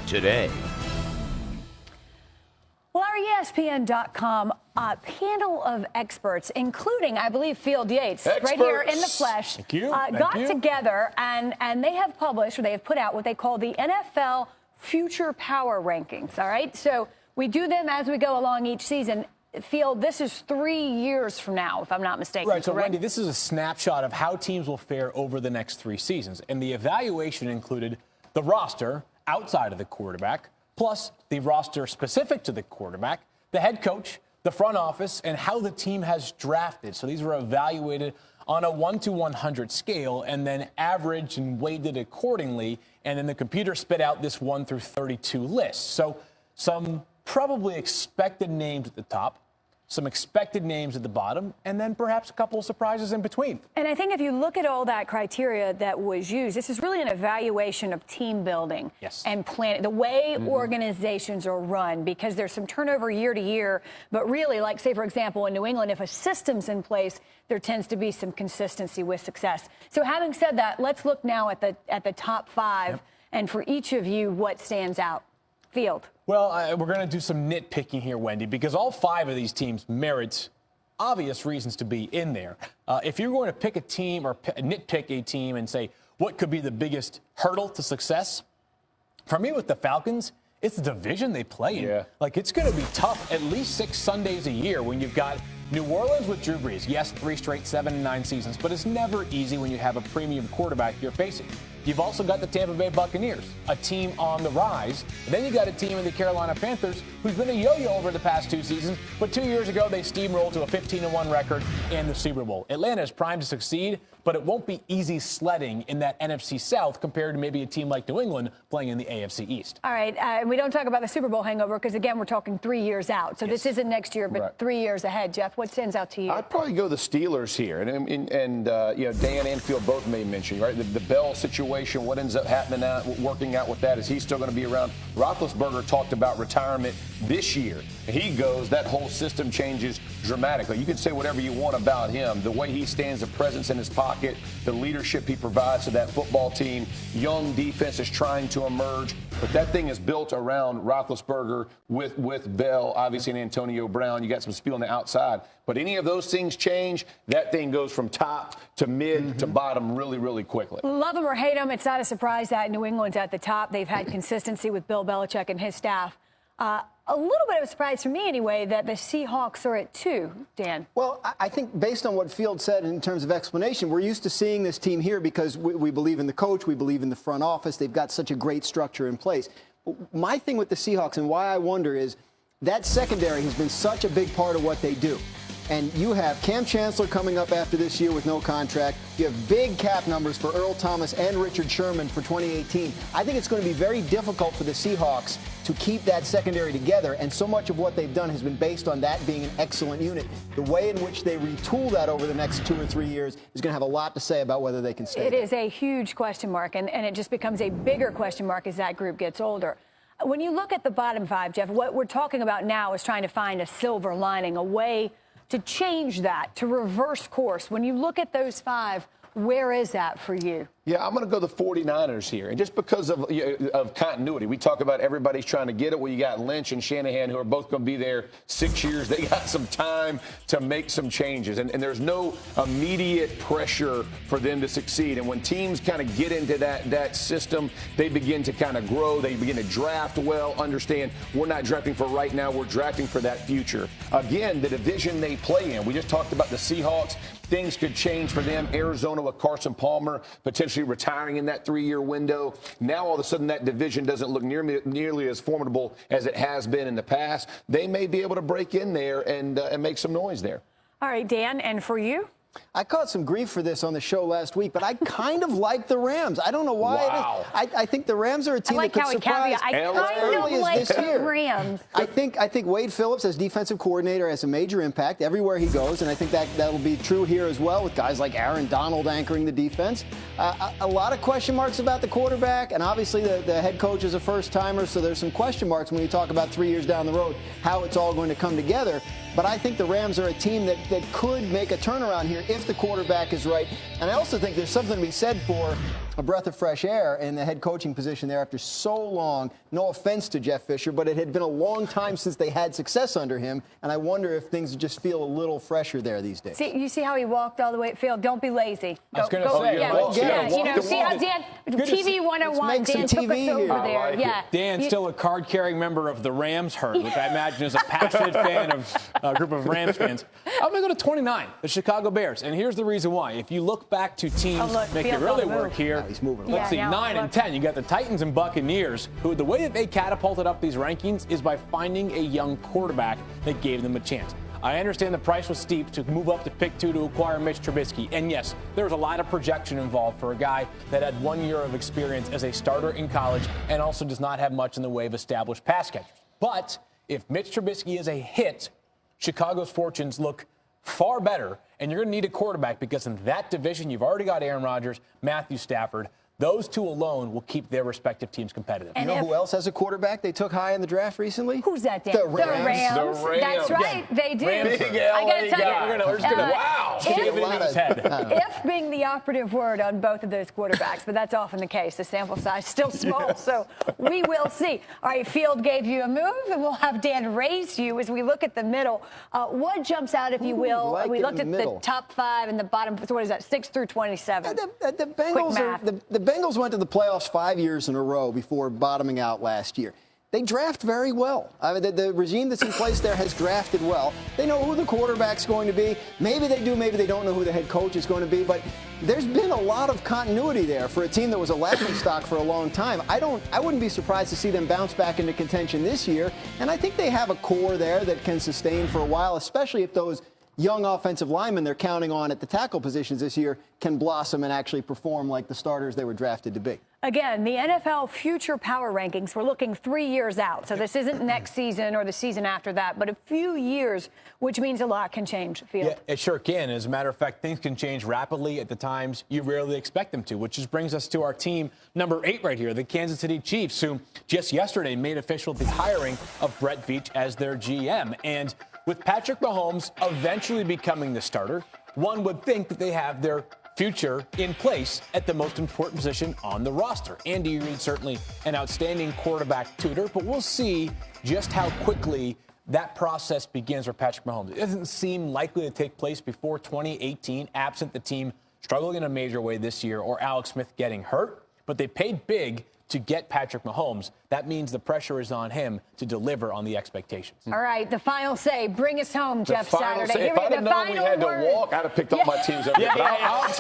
today. Well, our ESPN.com panel of experts, including, I believe, Field Yates, right here in the flesh, got together and they have published, or they have put out what they call the NFL Future Power Rankings. All right. So we do them as we go along each season. Field, this is 3 years from now, if I'm not mistaken. Right. So, Wendy, this is a snapshot of how teams will fare over the next 3 seasons. And the evaluation included the roster outside of the quarterback, plus the roster specific to the quarterback, the head coach, the front office, and how the team has drafted. So these were evaluated on a 1 to 100 scale and then averaged and weighted accordingly. And then the computer spit out this 1 through 32 list. So some probably expected names at the top, some expected names at the bottom, and then perhaps a couple of surprises in between. And I think if you look at all that criteria that was used, this is really an evaluation of team building and planning, the way organizations are run, because there's some turnover year to year. But really, like, say, for example, in New England, if a system's in place, there tends to be some consistency with success. So having said that, let's look now at the top 5. And for each of you, what stands out? Field. Well, we're going to do some nitpicking here, Wendy, because all 5 of these teams merit obvious reasons to be in there. If you're going to pick a team or nitpick a team and say what could be the biggest hurdle to success, for me with the Falcons, it's the division they play in. Like, it's going to be tough at least 6 Sundays a year when you've got New Orleans with Drew Brees. Yes, 3 straight 7-9 seasons, but it's never easy when you have a premium quarterback you're facing. You've also got the Tampa Bay Buccaneers, a team on the rise. And then you got a team in the Carolina Panthers who's been a yo-yo over the past 2 seasons, but 2 years ago they steamrolled to a 15-1 record in the Super Bowl. Atlanta is primed to succeed, but it won't be easy sledding in that NFC South compared to maybe a team like New England playing in the AFC East. All right, we don't talk about the Super Bowl hangover because, again, we're talking 3 years out. So this isn't next year, but 3 years ahead. Jeff, what stands out to you? I'd probably go the Steelers here. And you know, Dan and Field both made mention, right? The Bell situation, what ends up happening out, working out with that, is he still going to be around? Roethlisberger talked about retirement this year. He goes, that whole system changes dramatically. You can say whatever you want about him. The way he stands, the presence in his pocket, the leadership he provides to that football team. Young defense is trying to emerge, but that thing is built around Roethlisberger with Bell, obviously, and Antonio Brown. You got some speed on the outside. But any of those things change, that thing goes from top to mid to bottom really, really quickly. Love them or hate them, it's not a surprise that New England's at the top. They've had consistency with Bill Belichick and his staff. A little bit of a surprise for me, anyway, that the Seahawks are at 2, Dan. Well, I think based on what Field said in terms of explanation, we're used to seeing this team here because we believe in the coach, we believe in the front office. They've got such a great structure in place. My thing with the Seahawks and why I wonder is that secondary has been such a big part of what they do. And you have Cam Chancellor coming up after this year with no contract. You have big cap numbers for Earl Thomas and Richard Sherman for 2018. I think it's going to be very difficult for the Seahawks to keep that secondary together, and so much of what they've done has been based on that being an excellent unit. The way in which they retool that over the next 2 or 3 years is going to have a lot to say about whether they can stay. It is a huge question mark, and it just becomes a bigger question mark as that group gets older. When you look at the bottom 5, Jeff, what we're talking about now is trying to find a silver lining, a way to change that, to reverse course. When you look at those 5, where is that for you? Yeah, I'm going to go the 49ers here. And just because of continuity, we talk about everybody's trying to get it. Well, you got Lynch and Shanahan, who are both going to be there 6 years. They got some time to make some changes. And there's no immediate pressure for them to succeed. And when teams kind of get into that system, they begin to kind of grow. They begin to draft well, understand we're not drafting for right now. We're drafting for that future. Again, the division they play in. We just talked about the Seahawks. Things could change for them. Arizona with Carson Palmer potentially retiring in that 3-year window. Now, all of a sudden, that division doesn't look nearly as formidable as it has been in the past. They may be able to break in there and make some noise there. All right, Dan, and for you? I caught some grief for this on the show last week, but I kind of like the Rams. I don't know why it is. I think the Rams are a team that could surprise I kind of like the Rams. I think Wade Phillips as defensive coordinator has a major impact everywhere he goes, and I think that'll be true here as well with guys like Aaron Donald anchoring the defense. A lot of question marks about the quarterback, and obviously the head coach is a first-timer, so there's some question marks when you talk about 3 years down the road, how it's all going to come together. But I think the Rams are a team that could make a turnaround here if the quarterback is right. And I also think there's something to be said for a breath of fresh air in the head coaching position there after so long. No offense to Jeff Fisher, but it had been a long time since they had success under him, and I wonder if things just feel a little fresher there these days. See, you see how he walked all the way at field? Don't be lazy. I was going to say, see how Dan, TV 101, Dan took us over there. Yeah. Dan's still a card-carrying member of the Rams herd, which I imagine is a passionate fan of a group of Rams fans. I'm going to go to 29, the Chicago Bears. And here's the reason why. If you look back to teams, make it really work here. He's moving. Let's see, 9 and 10. You got the Titans and Buccaneers, who the way that they catapulted up these rankings is by finding a young quarterback that gave them a chance. I understand the price was steep to move up to pick 2 to acquire Mitch Trubisky. And yes, there was a lot of projection involved for a guy that had 1 year of experience as a starter in college and also does not have much in the way of established pass catchers. But if Mitch Trubisky is a hit, Chicago's fortunes look far better, and you're going to need a quarterback because in that division, you've already got Aaron Rodgers, Matthew Stafford. Those two alone will keep their respective teams competitive. And you know who else has a quarterback they took high in the draft recently? Who's that, Dan? The Rams. The Rams. That's right. They do. Big I got to tell you. Wow. If being the operative word on both of those quarterbacks, but that's often the case. The sample size is still small, so we will see. All right, Field gave you a move, and we'll have Dan raise you as we look at the middle. What jumps out, if you will? We looked at the top 5 and the bottom, what is that, 6 through 27? The Bengals Bengals went to the playoffs 5 years in a row before bottoming out last year. They draft very well. I mean, the regime that's in place there has drafted well. They know who the quarterback's going to be. Maybe they do, maybe they don't know who the head coach is going to be. But there's been a lot of continuity there for a team that was a laughingstock for a long time. I wouldn't be surprised to see them bounce back into contention this year. And I think they have a core there that can sustain for a while, especially if those young offensive linemen they're counting on at the tackle positions this year can blossom and actually perform like the starters they were drafted to be. Again, the NFL future power rankings, we're looking 3 years out. So this isn't next season or the season after that, but a few years, which means a lot can change. Field. Yeah, it sure can. As a matter of fact, things can change rapidly at the times you rarely expect them to, which just brings us to our team number 8 right here, the Kansas City Chiefs, who just yesterday made official the hiring of Brett Veach as their GM. And with Patrick Mahomes eventually becoming the starter, one would think that they have their future in place at the most important position on the roster. Andy Reid certainly an outstanding quarterback tutor, but we'll see just how quickly that process begins for Patrick Mahomes. It doesn't seem likely to take place before 2018, absent the team struggling in a major way this year or Alex Smith getting hurt, but they paid big to get Patrick Mahomes. That means the pressure is on him to deliver on the expectations. All right, the final say. Bring us home, Jeff Saturday. If I'd have known we had to walk, I'd have picked up my teams every day.